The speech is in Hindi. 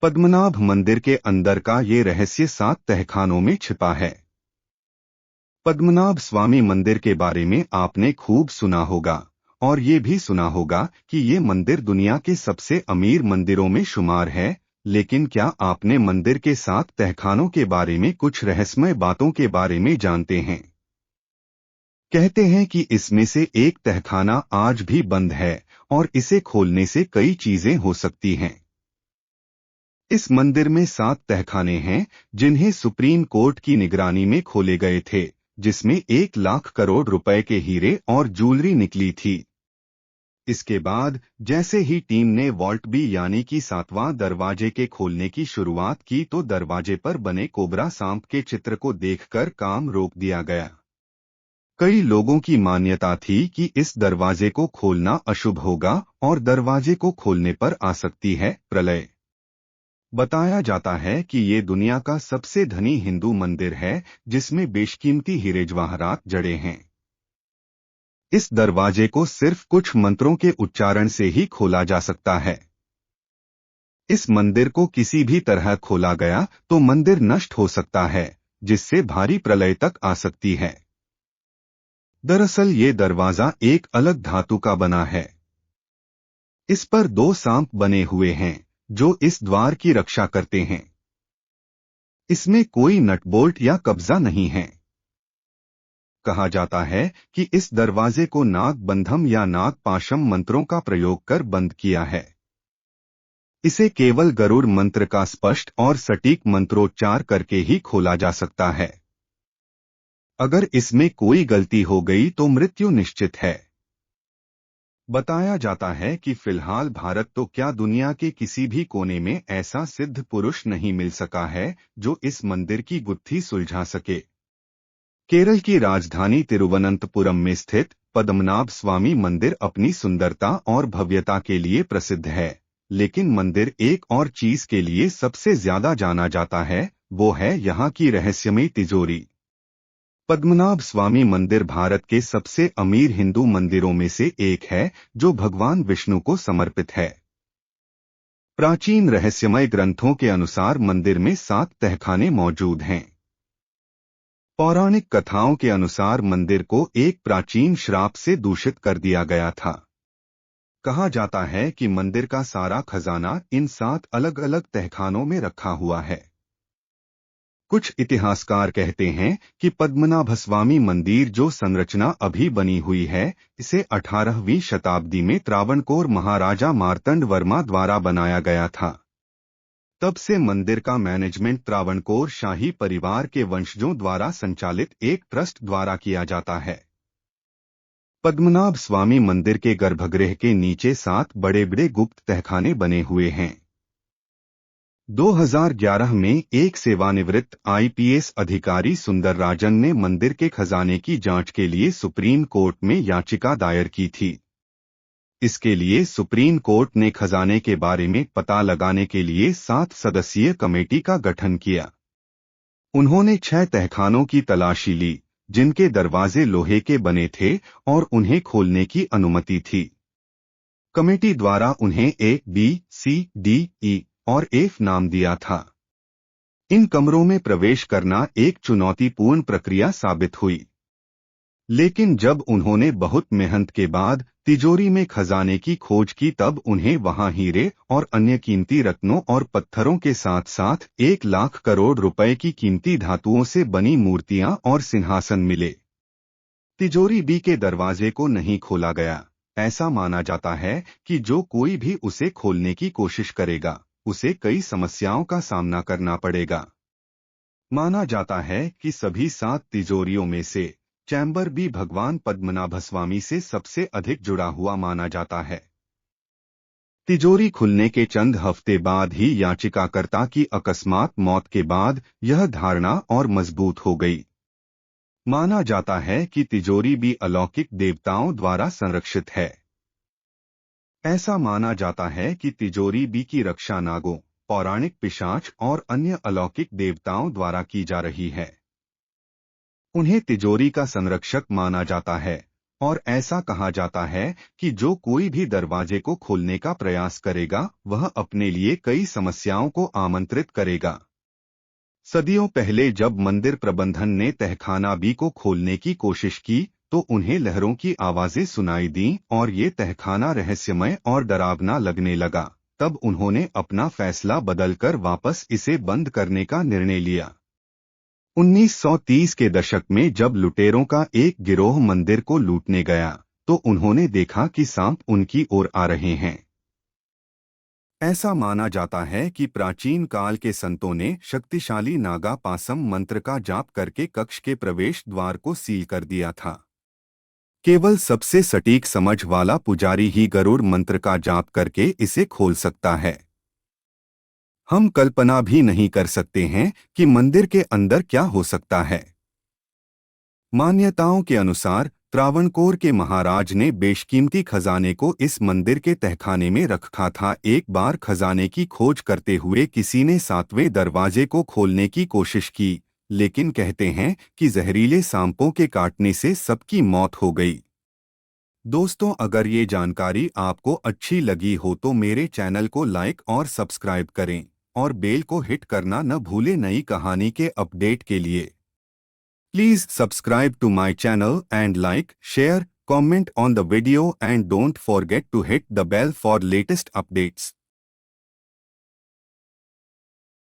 पद्मनाभ मंदिर के अंदर का ये रहस्य 7 तहखानों में छिपा है। पद्मनाभ स्वामी मंदिर के बारे में आपने खूब सुना होगा और ये भी सुना होगा कि ये मंदिर दुनिया के सबसे अमीर मंदिरों में शुमार है। लेकिन क्या आपने मंदिर के 7 तहखानों के बारे में कुछ रहस्यमय बातों के बारे में जानते हैं? कहते हैं कि इसमें से एक तहखाना आज भी बंद है और इसे खोलने से कई चीजें हो सकती हैं। इस मंदिर में 7 तहखाने हैं जिन्हें सुप्रीम कोर्ट की निगरानी में खोले गए थे, जिसमें 1 लाख करोड़ रुपए के हीरे और ज्वेलरी निकली थी। इसके बाद जैसे ही टीम ने वॉल्ट बी यानी कि 7वां दरवाजे के खोलने की शुरुआत की तो दरवाजे पर बने कोबरा सांप के चित्र को देखकर काम रोक दिया गया। कई लोगों की मान्यता थी कि इस दरवाजे को खोलना अशुभ होगा और दरवाजे को खोलने पर आ सकती है प्रलय। बताया जाता है कि ये दुनिया का सबसे धनी हिंदू मंदिर है जिसमें बेशकीमती हीरे जवाहरात जड़े हैं। इस दरवाजे को सिर्फ कुछ मंत्रों के उच्चारण से ही खोला जा सकता है। इस मंदिर को किसी भी तरह खोला गया तो मंदिर नष्ट हो सकता है, जिससे भारी प्रलय तक आ सकती है। दरअसल ये दरवाजा एक अलग धातु का बना है। इस पर 2 सांप बने हुए हैं जो इस द्वार की रक्षा करते हैं। इसमें कोई नटबोल्ट या कब्जा नहीं है। कहा जाता है कि इस दरवाजे को नागबंधम या नागपाशम मंत्रों का प्रयोग कर बंद किया है। इसे केवल गरुड़ मंत्र का स्पष्ट और सटीक मंत्रोच्चार करके ही खोला जा सकता है। अगर इसमें कोई गलती हो गई तो मृत्यु निश्चित है। बताया जाता है कि फिलहाल भारत तो क्या दुनिया के किसी भी कोने में ऐसा सिद्ध पुरुष नहीं मिल सका है जो इस मंदिर की गुत्थी सुलझा सके। केरल की राजधानी तिरुवनंतपुरम में स्थित पद्मनाभ स्वामी मंदिर अपनी सुंदरता और भव्यता के लिए प्रसिद्ध है, लेकिन मंदिर एक और चीज के लिए सबसे ज्यादा जाना जाता है, वो है यहाँ की रहस्यमयी तिजोरी। पद्मनाभ स्वामी मंदिर भारत के सबसे अमीर हिंदू मंदिरों में से एक है जो भगवान विष्णु को समर्पित है। प्राचीन रहस्यमय ग्रंथों के अनुसार मंदिर में 7 तहखाने मौजूद हैं। पौराणिक कथाओं के अनुसार मंदिर को एक प्राचीन श्राप से दूषित कर दिया गया था। कहा जाता है कि मंदिर का सारा खजाना इन 7 अलग अलग तहखानों में रखा हुआ है। कुछ इतिहासकार कहते हैं कि पद्मनाभस्वामी मंदिर जो संरचना अभी बनी हुई है, इसे 18वीं शताब्दी में त्रावणकोर महाराजा मार्तंड वर्मा द्वारा बनाया गया था। तब से मंदिर का मैनेजमेंट त्रावणकोर शाही परिवार के वंशजों द्वारा संचालित एक ट्रस्ट द्वारा किया जाता है। पद्मनाभ स्वामी मंदिर के गर्भगृह के नीचे 7 बड़े बड़े गुप्त तहखाने बने हुए हैं। 2011 में एक सेवानिवृत्त आईपीएस अधिकारी सुंदर राजन ने मंदिर के खजाने की जांच के लिए सुप्रीम कोर्ट में याचिका दायर की थी। इसके लिए सुप्रीम कोर्ट ने खजाने के बारे में पता लगाने के लिए 7 सदस्यीय कमेटी का गठन किया। उन्होंने 6 तहखानों की तलाशी ली जिनके दरवाजे लोहे के बने थे और उन्हें खोलने की अनुमति थी। कमेटी द्वारा उन्हें ए, बी, सी, डी, ई और एफ नाम दिया था। इन कमरों में प्रवेश करना एक चुनौतीपूर्ण प्रक्रिया साबित हुई, लेकिन जब उन्होंने बहुत मेहनत के बाद तिजोरी में खजाने की खोज की तब उन्हें वहां हीरे और अन्य कीमती रत्नों और पत्थरों के साथ साथ 1 लाख करोड़ रुपए की कीमती धातुओं से बनी मूर्तियां और सिंहासन मिले। तिजोरी बी के दरवाजे को नहीं खोला गया। ऐसा माना जाता है कि जो कोई भी उसे खोलने की कोशिश करेगा उसे कई समस्याओं का सामना करना पड़ेगा। माना जाता है कि सभी 7 तिजोरियों में से चैम्बर भी भगवान पद्मनाभस्वामी से सबसे अधिक जुड़ा हुआ माना जाता है। तिजोरी खुलने के चंद हफ्ते बाद ही याचिकाकर्ता की अकस्मात मौत के बाद यह धारणा और मजबूत हो गई। माना जाता है कि तिजोरी भी अलौकिक देवताओं द्वारा संरक्षित है। ऐसा माना जाता है कि तिजोरी बी की रक्षा नागों, पौराणिक पिशाच और अन्य अलौकिक देवताओं द्वारा की जा रही है। उन्हें तिजोरी का संरक्षक माना जाता है और ऐसा कहा जाता है कि जो कोई भी दरवाजे को खोलने का प्रयास करेगा वह अपने लिए कई समस्याओं को आमंत्रित करेगा। सदियों पहले जब मंदिर प्रबंधन ने तहखाना बी को खोलने की कोशिश की तो उन्हें लहरों की आवाजें सुनाई दीं और ये तहखाना रहस्यमय और डरावना लगने लगा। तब उन्होंने अपना फैसला बदलकर वापस इसे बंद करने का निर्णय लिया। 1930 के दशक में जब लुटेरों का एक गिरोह मंदिर को लूटने गया तो उन्होंने देखा कि सांप उनकी ओर आ रहे हैं। ऐसा माना जाता है कि प्राचीन काल के संतों ने शक्तिशाली नागा पासम मंत्र का जाप करके कक्ष के प्रवेश द्वार को सील कर दिया था। केवल सबसे सटीक समझ वाला पुजारी ही गरुड़ मंत्र का जाप करके इसे खोल सकता है। हम कल्पना भी नहीं कर सकते हैं कि मंदिर के अंदर क्या हो सकता है। मान्यताओं के अनुसार त्रावणकोर के महाराज ने बेशकीमती खजाने को इस मंदिर के तहखाने में रखा था। एक बार खजाने की खोज करते हुए किसी ने 7वें दरवाजे को खोलने की कोशिश की, लेकिन कहते हैं कि जहरीले सांपों के काटने से सबकी मौत हो गई। दोस्तों, अगर ये जानकारी आपको अच्छी लगी हो तो मेरे चैनल को लाइक और सब्सक्राइब करें और बेल को हिट करना न भूलें नई कहानी के अपडेट के लिए। Please subscribe to my channel and like, share, comment on the video and don't forget to hit the bell for latest updates.